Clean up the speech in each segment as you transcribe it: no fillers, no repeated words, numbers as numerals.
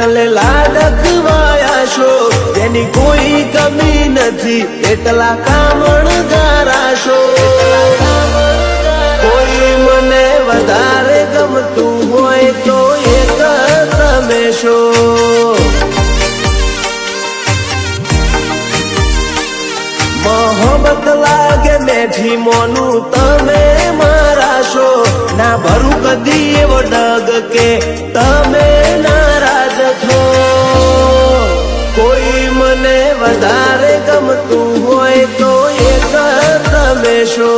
એટલે લાડકવાયા છો, તેની કોઈ કમી નથી, એટલા કામણગારા છો. કોઈ મને વધારે ગમતું હોય તો એક તમે છો. મોહબ્બત લાગે મેઠી મોનું તમે મારા છો, ના ભરું કદી એવો ડગ કે તમે નારાજ છો. કોઈ મને વધારે ગમતું હોય તો એક તમે છો.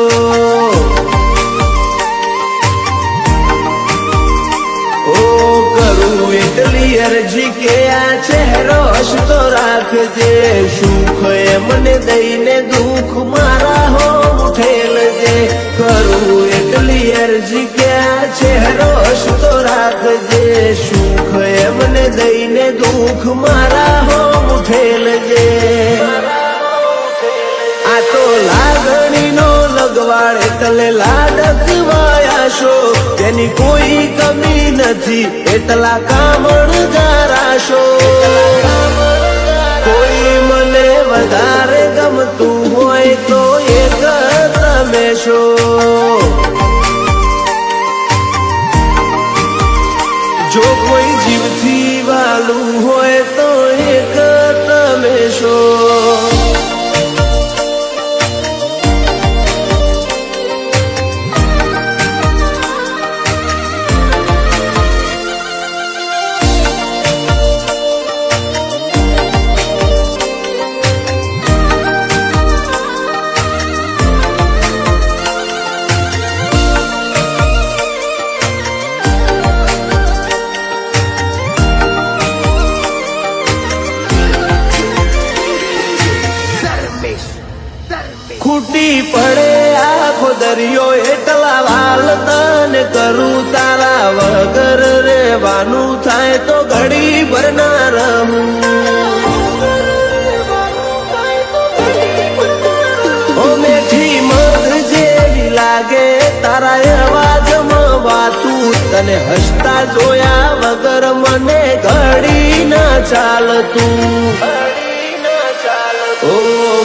કરું એટલી અરજી કે આ ચહેરો હસતો રાખજે, સુખ મને દઈને દુઃખ મારા હો ઉઠેલજે. કરું એટલી અરજી કે આ ચહેરો હસતો રાખજે, સુખ મને દઈને દુઃખ મારા હો ઉઠેલજે. આ તો લાગણીનો લગવાડ એટલે લાડકવાયા છો, તેની કોઈ કમી નથી, એટલા કામણગારા છો. કોઈ મને વધારે ગમતું હોય તો એક તમે છો. જો કોઈ જીવથી વાલું હોય તો એક તમે છો. ખૂટી પડે આખો દરિયો એટલા વાલ તને કરું, તારા વગર રેવાનું થાય તો ઘડી ભર ના રહું. ઓ મેઠી મધ જેવી લાગે તારા અવાજમાં વાતું, તને હસતા જોયા વગર મને ઘડી ના ચાલતું. ઓ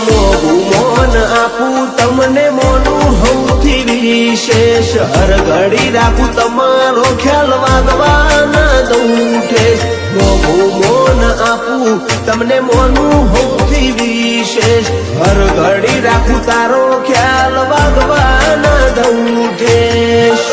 મોગું મોન આપું તમને મોનું સૌથી વિશેષ, હર ઘડી રાખું તમારો ખ્યાલ વાગવા ના દઉં ઠેસ. મોગું મોન આપું તમને મોનું સૌથી વિશેષ, હર ઘડી રાખું તારો ખ્યાલ વાગવા ના દઉં ઠેસ.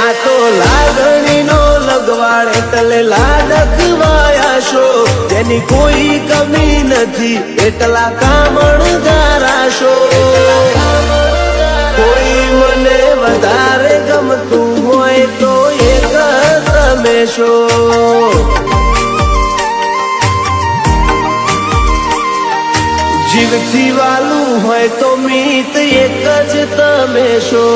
આ તો લાગણીનો લગવાડ એટલે લાડકવાયા છો, તેની કોઈ કમી નથી, એટલા કામણગારા છો. કોઈ મને વધારે ગમતું હોય તો એક તમે છો. જીવથી વાલું હોય તો મીત એક જ તમે છો.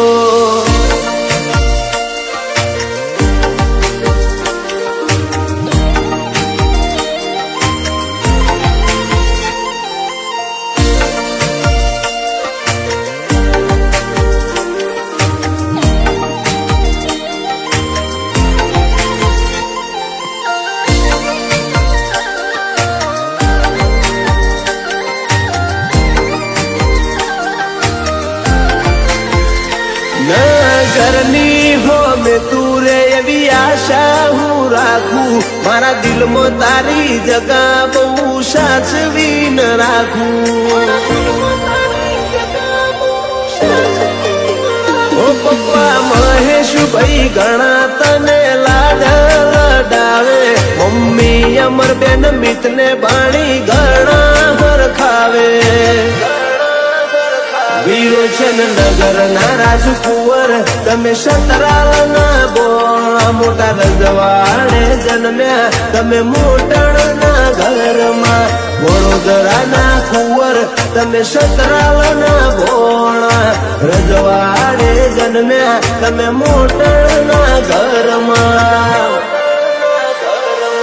નજરની હો મેં તું રે એવી આશા હું રાખું, મારા દિલમાં તારી જગા બહુ સાચવી ન રાખું. ઓ પપ્પા મહેશભાઈ ઘણા તને લાડ લડાવે, મમ્મી અમરબેન મિતને બાણી ઘણા હરખાવે. વિરોચન નગર ના રાજકુંવર તમે સતરાલ ના બોણા, મોટા રજવાડે જન્મ્યા તમે મોટણ ના ઘરમાં. વડોદરા ના કુંવર તમે સતરાલ ના બોણા, રજવાડે જન્મ્યા તમે મોટણ ના ઘરમાં.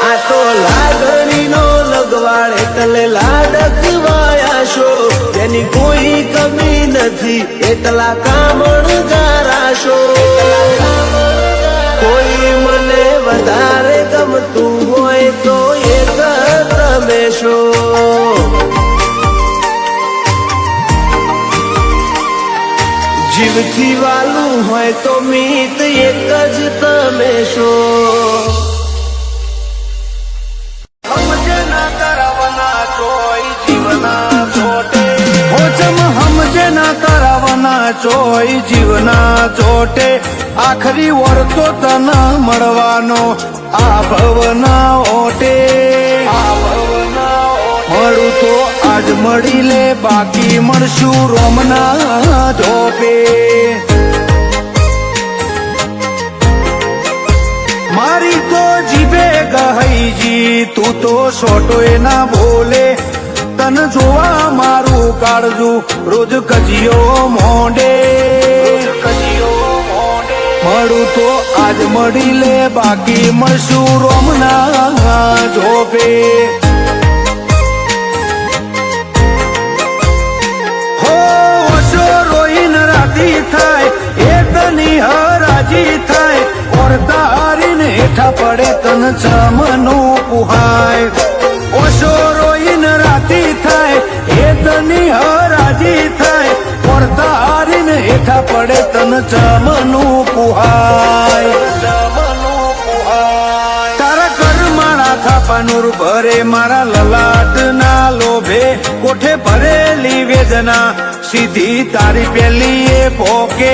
આ તો લાગણીનો લગવાડ એટલે લાડકવાયા છો, તેની કોઈ કમી નથી, એટલા કામણગારા છો. કોઈ મને વધારે ગમતું હોય તો એક તમે છો. જીવથી વાલું હોય તો મિત એક જ તમે છો. સમજે ના કરાવના ચોય જીવના ચોટે, હોચમ સમજે ના કરાવના ચોય જીવના ચોટે. આખરી વર તો તને મળવાનો આ ભવના ઓટે, આ ભવના મળું તો આજ મળી લે, બાકી મળશું રોમના જોપે. મારી તો જીભે ગહઈજી, તું તો સોટોય ના બોલે. તન જોવા મારું કાળજું રોજ કજિયો મોંડે, મળું તો આજ મળી લે, બાકી મળશું રોમના જોપે. હો ઓછો રોઈન રાતી થાય, એકની હરાજી થાય. ઓરતા હારીને હેઠા પડે તન ચમનું પુહાય. ઓછો રોઈન રાતી થાય, એકની હરાજી થાય. ઓરતા હારીને હેઠા પડે તન ચમનું પુહાય. તારા કરમાળા થાપાનુર ભરે મારા લલાટ ના લોભે. કોઠે ભરેલી વેદના સીધી તારી પેલી એ પોકે,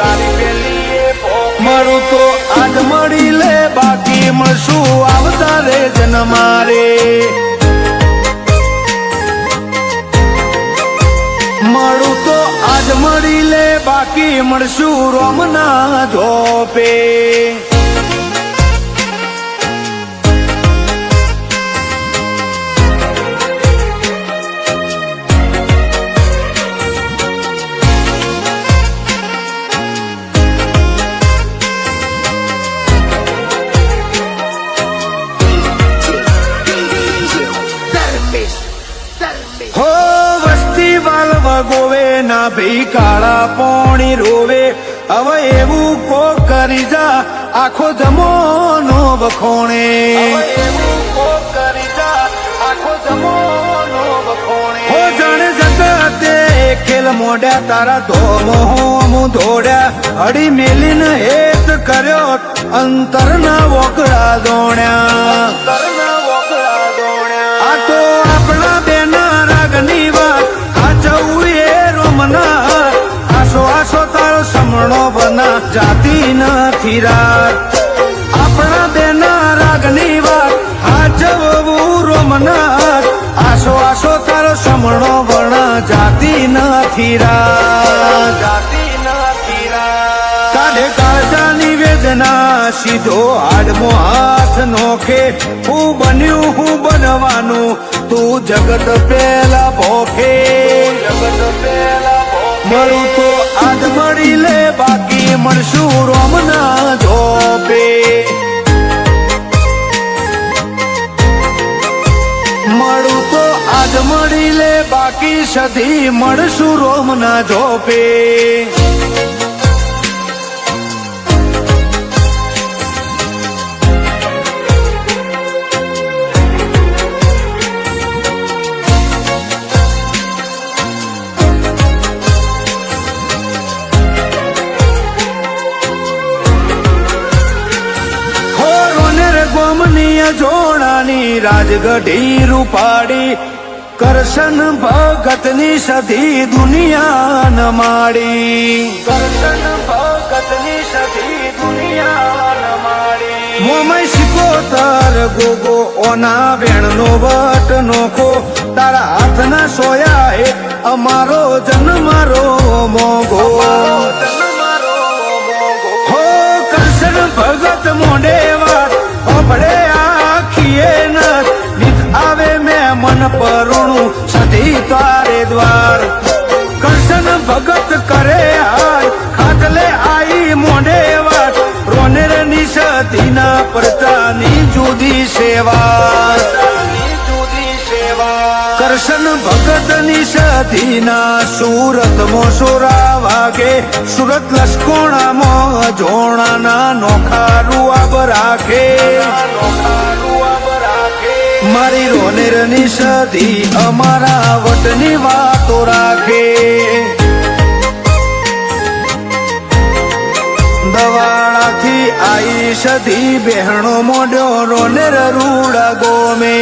તારી પેલી એ પોકે. મળું તો આજ મળી લે, બાકી મળશું આવતા રે જન્મારે. મળું તો આજ મળી લે, બાકી મળશું રોમના જોપે. હો વસ્તી વાલવ ગોવે ના ભી કાળા પોણી રોવે. હવે એવું કો કરી જા, આખો જમોનો વખોણે. એવું કો કરી જા, આખો જમોનો વખોણે. હો જાણે જગતે ખેલ મોડ્યા, તારા ધોમો હું દોડ્યા. અડી મેલીને હેત કર્યો, અંતરના વોકડા દોણ્યા, અંતરના વોકડા દોણ્યા. આ તો આપણા બેના રાગની વાત, સાચવું એ રોમના. આસો આસો તારો સમણો બના, જાતિ નથી રાત. આપણા બેના રાગની વાત, સાચવું રોમના. આસો આસો તારો સમણો બના, જાતિ નથી રાત, જાતિ નથી રાત. કાઢે કાળજાની વેદના સીધો હાડમો હાથ નોખે. હું બન્યું હું બનવાનું, તું જગત પેલા ભોખે, જગત પેલા ભોખે. મળું તો આજ મળી લે, બાકી મળશું રોમના જોપે. મળું તો આજ મળી લે, બાકી સધી મળશું રોમના જોપે. જોડાની રાજગઢી રૂપાડી, કરશન ભગતની સધી દુનિયા ન માડી. કરશન ભગતની સધી દુનિયા ન માડી. મોમય શિકોતર ગોગો ઓના વેણનો વટ નોખો. તારા હાથના સોયા હે અમારો જન્મારો મોગો. હો કરશન ભગત મોડે વાત પડે આખીએ નથ. નીત આવે મેં મન પરુણું સધી તારે દ્વાર. કરશન ભગત કરે હાય, ખાટલે આઈ મોઢે વાત. રોનેર ની સધીના પરચાની જુદી સેવા, જુદી સેવા. કરશન ભગતની સધીના સુરતમાં સોરા વાગે સુરત લસકોણામાં જોણાના નોખા રૂઆબ રાખે મારી રોનેરની સધી અમારા વટની વાતો રાખે દવાડાથી આઈ સધી બહેણો મોઢ્યો રોનેર રૂડા ગોમે